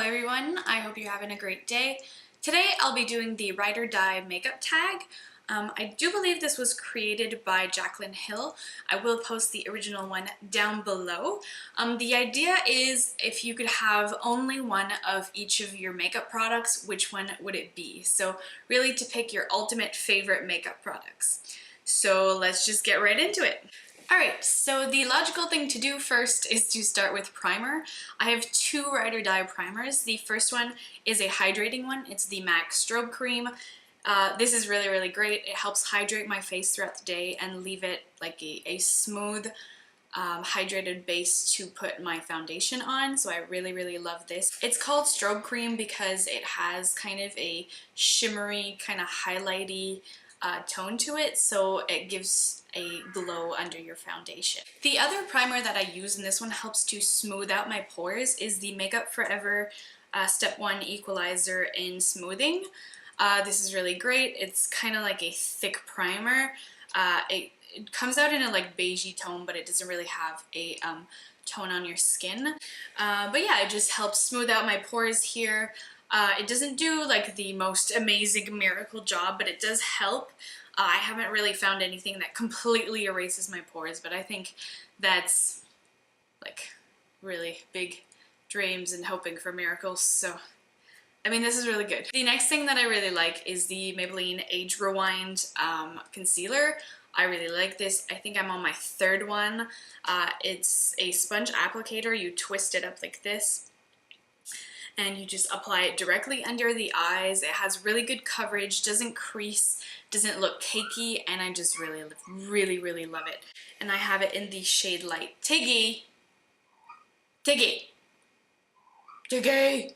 everyone, I hope you're having a great day. Today I'll be doing the Ride or Die makeup tag. I do believe this was created by Jaclyn Hill. I will post the original one down below. The idea is if you could have only one of each of your makeup products, which one would it be? So really to pick your ultimate favorite makeup products. So let's just get right into it. Alright, so the logical thing to do first is to start with primer. I have two Ride or Die primers. The first one is a hydrating one. It's the MAC Strobe Cream. This is really great. It helps hydrate my face throughout the day and leave it like a smooth, hydrated base to put my foundation on. So I really love this. It's called Strobe Cream because it has kind of a shimmery, kind of highlighty tone to it, so it gives a glow under your foundation. The other primer that I use, and this one helps to smooth out my pores, is the Makeup Forever Step 1 Equalizer in Smoothing. This is really great. It's kind of like a thick primer. It comes out in a like beigey tone, but it doesn't really have a tone on your skin. But yeah, it just helps smooth out my pores here. It doesn't do like the most amazing miracle job, but it does help. I haven't really found anything that completely erases my pores, but I think that's like really big dreams and hoping for miracles, so I mean, this is really good. The next thing that I really like is the Maybelline Age Rewind concealer. I really like this. I think I'm on my third one. It's a sponge applicator. You twist it up like this and you just apply it directly under the eyes. It has really good coverage, doesn't crease, doesn't look cakey, and I just really love it. And I have it in the shade Light Tiggy. Tiggy! Tiggy!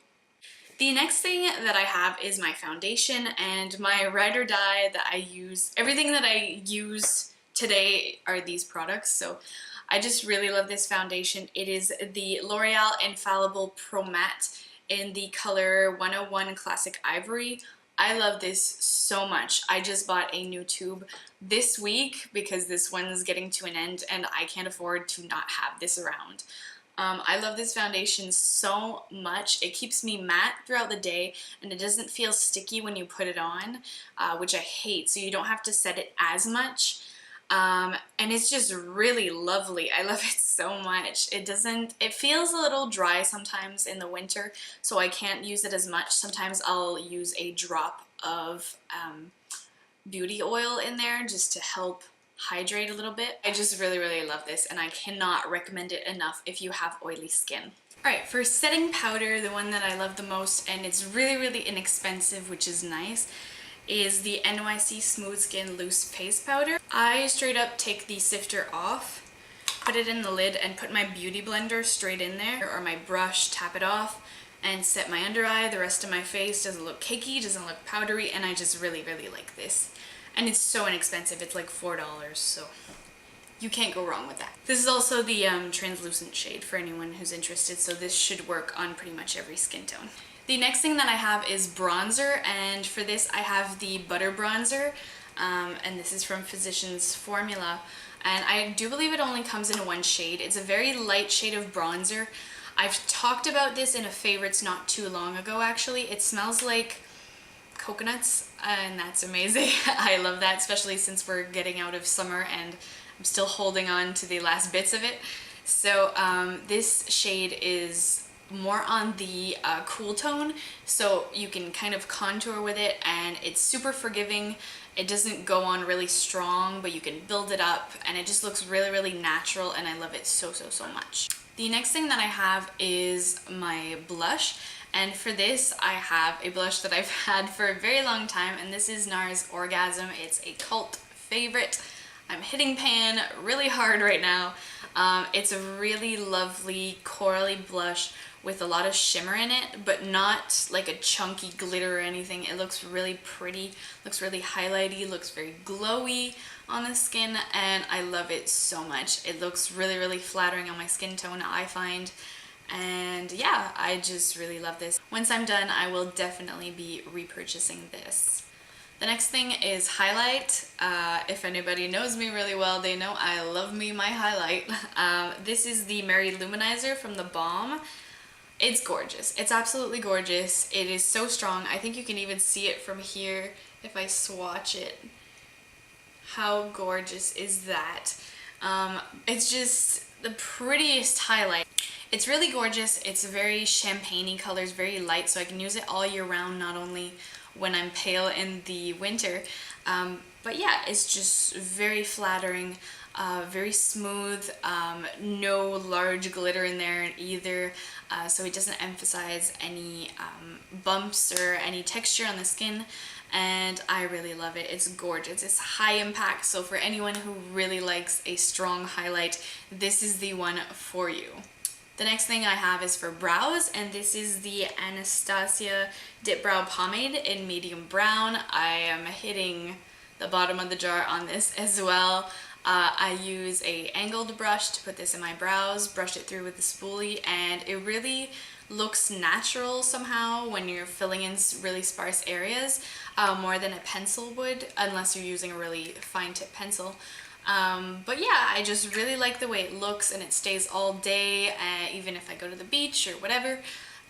The next thing that I have is my foundation and my Ride or Die that I use. Everything that I use today are these products, so I just really love this foundation. It is the L'Oreal Infallible Pro Matte in the color 101 Classic Ivory. I love this so much. I just bought a new tube this week because this one's getting to an end and I can't afford to not have this around. I love this foundation so much. It keeps me matte throughout the day and it doesn't feel sticky when you put it on, which I hate, so you don't have to set it as much. And it's just really lovely. I love it so much. It feels a little dry sometimes in the winter, so I can't use it as much. Sometimes I'll use a drop of beauty oil in there just to help hydrate a little bit. I just really love this and I cannot recommend it enough if you have oily skin. Alright, for setting powder, the one that I love the most, and it's really inexpensive, which is nice, is the NYC Smooth Skin Loose Face Powder. I straight up take the sifter off, put it in the lid, and put my beauty blender straight in there, or my brush, tap it off, and set my under eye. The rest of my face doesn't look cakey, doesn't look powdery, and I just really like this. And it's so inexpensive, it's like $4, so you can't go wrong with that. This is also the translucent shade for anyone who's interested, so this should work on pretty much every skin tone. The next thing that I have is bronzer, and for this I have the Butter Bronzer, and this is from Physicians Formula, and I do believe it only comes in one shade. It's a very light shade of bronzer. I've talked about this in a favorites not too long ago actually. It smells like coconuts, and that's amazing. I love that, especially since we're getting out of summer and I'm still holding on to the last bits of it. So this shade is more on the cool tone, so you can kind of contour with it, and it's super forgiving. It doesn't go on really strong, but you can build it up, and it just looks really natural, and I love it so much. The next thing that I have is my blush. And for this, I have a blush that I've had for a very long time, and this is NARS Orgasm. It's a cult favorite. I'm hitting pan really hard right now. It's a really lovely corally blush with a lot of shimmer in it, but not like a chunky glitter or anything. It looks really pretty, looks really highlighty, looks very glowy on the skin, and I love it so much. It looks really flattering on my skin tone, I find. And yeah, I just really love this. Once I'm done, I will definitely be repurchasing this. The next thing is highlight. If anybody knows me really well, they know I love me my highlight. This is the Mary Luminizer from The Balm. It's gorgeous. It's absolutely gorgeous. It is so strong. I think you can even see it from here if I swatch it. How gorgeous is that? It's just the prettiest highlight. It's really gorgeous. It's very champagne-y colors, very light, so I can use it all year round, not only when I'm pale in the winter. But yeah, it's just very flattering, very smooth, no large glitter in there either, so it doesn't emphasize any bumps or any texture on the skin, and I really love it. It's gorgeous. It's high impact, so for anyone who really likes a strong highlight, this is the one for you. The next thing I have is for brows, and this is the Anastasia Dip Brow Pomade in medium brown. I am hitting the bottom of the jar on this as well. I use a angled brush to put this in my brows, brush it through with the spoolie, and it really looks natural somehow when you're filling in really sparse areas, more than a pencil would, unless you're using a really fine tip pencil. But yeah, I just really like the way it looks, and it stays all day, even if I go to the beach or whatever.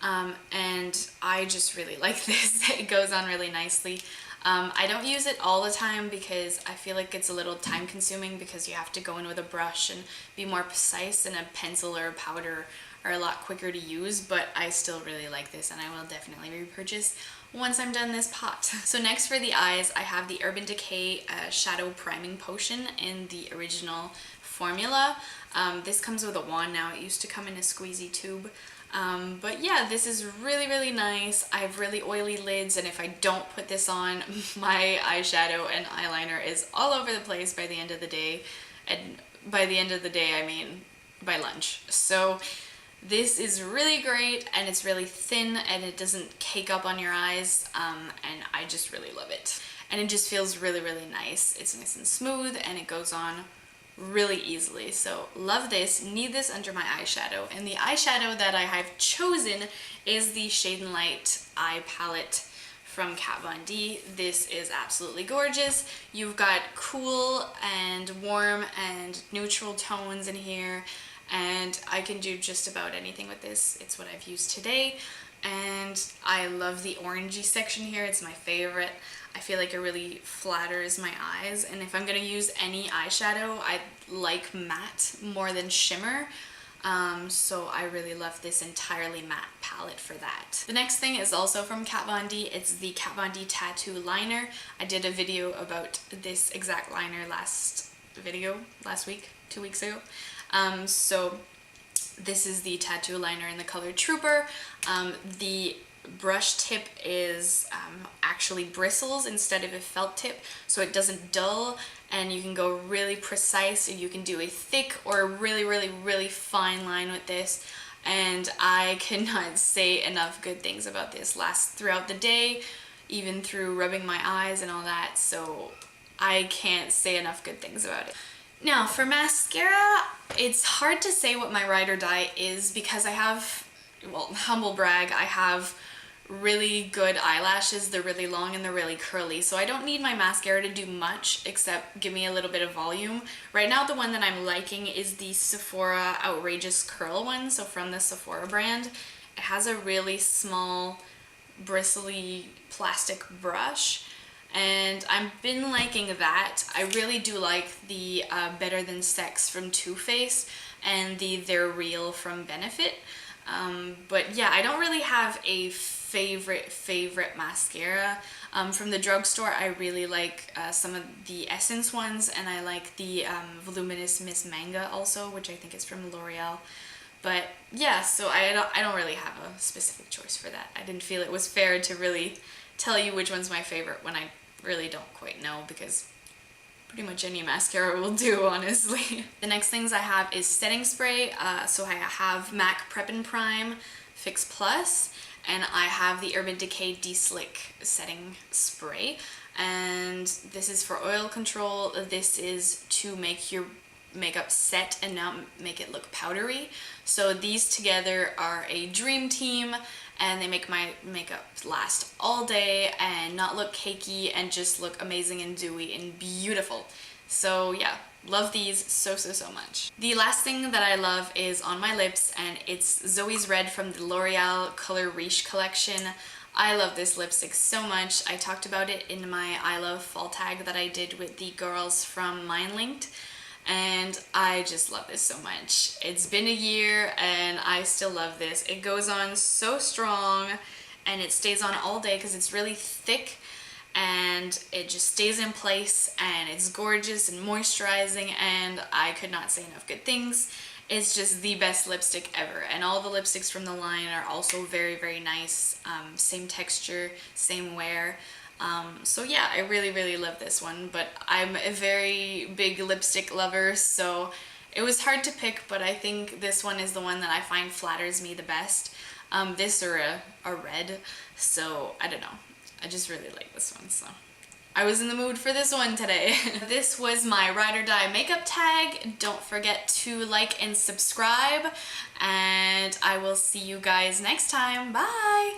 And I just really like this. It goes on really nicely. I don't use it all the time because I feel like it's a little time consuming, because you have to go in with a brush and be more precise, and a pencil or a powder are a lot quicker to use, but I still really like this, and I will definitely repurchase once I'm done this pot. So next for the eyes, I have the Urban Decay Shadow Priming Potion in the original formula. This comes with a wand now. It used to come in a squeezy tube. But yeah, this is really, really nice. I have really oily lids, and if I don't put this on, my eyeshadow and eyeliner is all over the place by the end of the day. And by the end of the day, I mean by lunch. So this is really great, and it's really thin, and it doesn't cake up on your eyes, and I just really love it. And it just feels really, really nice. It's nice and smooth, and it goes on really easily. So love this. Need this under my eyeshadow. And the eyeshadow that I have chosen is the Shade and Light eye palette from Kat Von D. This is absolutely gorgeous. You've got cool and warm and neutral tones in here, and I can do just about anything with this. It's what I've used today, and I love the orangey section here. It's my favorite. I feel like it really flatters my eyes, and if I'm gonna use any eyeshadow, I like matte more than shimmer. So I really love this entirely matte palette for that. The next thing is also from Kat Von D. It's the Kat Von D Tattoo Liner. I did a video about this exact liner last week, 2 weeks ago. So this is the tattoo liner in the color Trooper. The brush tip is actually bristles instead of a felt tip, so it doesn't dull, and you can go really precise, and you can do a thick or a really, really, really fine line with this. And I cannot say enough good things about this. Lasts throughout the day, even through rubbing my eyes and all that, so I can't say enough good things about it. Now for mascara, it's hard to say what my ride or die is, because I have, well, humble brag, I have really good eyelashes. They're really long and they're really curly, so I don't need my mascara to do much except give me a little bit of volume. Right now the one that I'm liking is the Sephora Outrageous Curl one, so from the Sephora brand. It has a really small bristly plastic brush, and I've been liking that. I really do like the Better Than Sex from Too Faced and the They're Real from Benefit. But yeah, I don't really have a favorite mascara. From the drugstore, I really like some of the Essence ones, and I like the Voluminous Miss Manga also, which I think is from L'Oreal. But yeah, so I don't really have a specific choice for that. I didn't feel it was fair to really tell you which one's my favorite when I really don't quite know, because pretty much any mascara will do, honestly. The next things I have is setting spray. So I have MAC Prep and Prime Fix Plus, and I have the Urban Decay De-Slick setting spray. And this is for oil control. This is to make your makeup set and not make it look powdery. So these together are a dream team, and they make my makeup last all day and not look cakey and just look amazing and dewy and beautiful. So yeah, Love these so, so, so much. The last thing that I love is on my lips, and it's Zoe's Red from the L'Oreal Color Riche collection. I love this lipstick so much. I talked about it in my I Love fall tag that I did with the girls from Mindlinked, and I just love this so much. It's been a year and I still love this. It goes on so strong and it stays on all day because it's really thick and it just stays in place and it's gorgeous and moisturizing, and I could not say enough good things. It's just the best lipstick ever, and all the lipsticks from the line are also very, very nice. Same texture, same wear. So yeah, I really, really love this one, but I'm a very big lipstick lover, so it was hard to pick, but I think this one is the one that I find flatters me the best. This or a red, so I don't know. I just really like this one, so I was in the mood for this one today. This was my Ride or Die makeup tag. Don't forget to like and subscribe, and I will see you guys next time. Bye!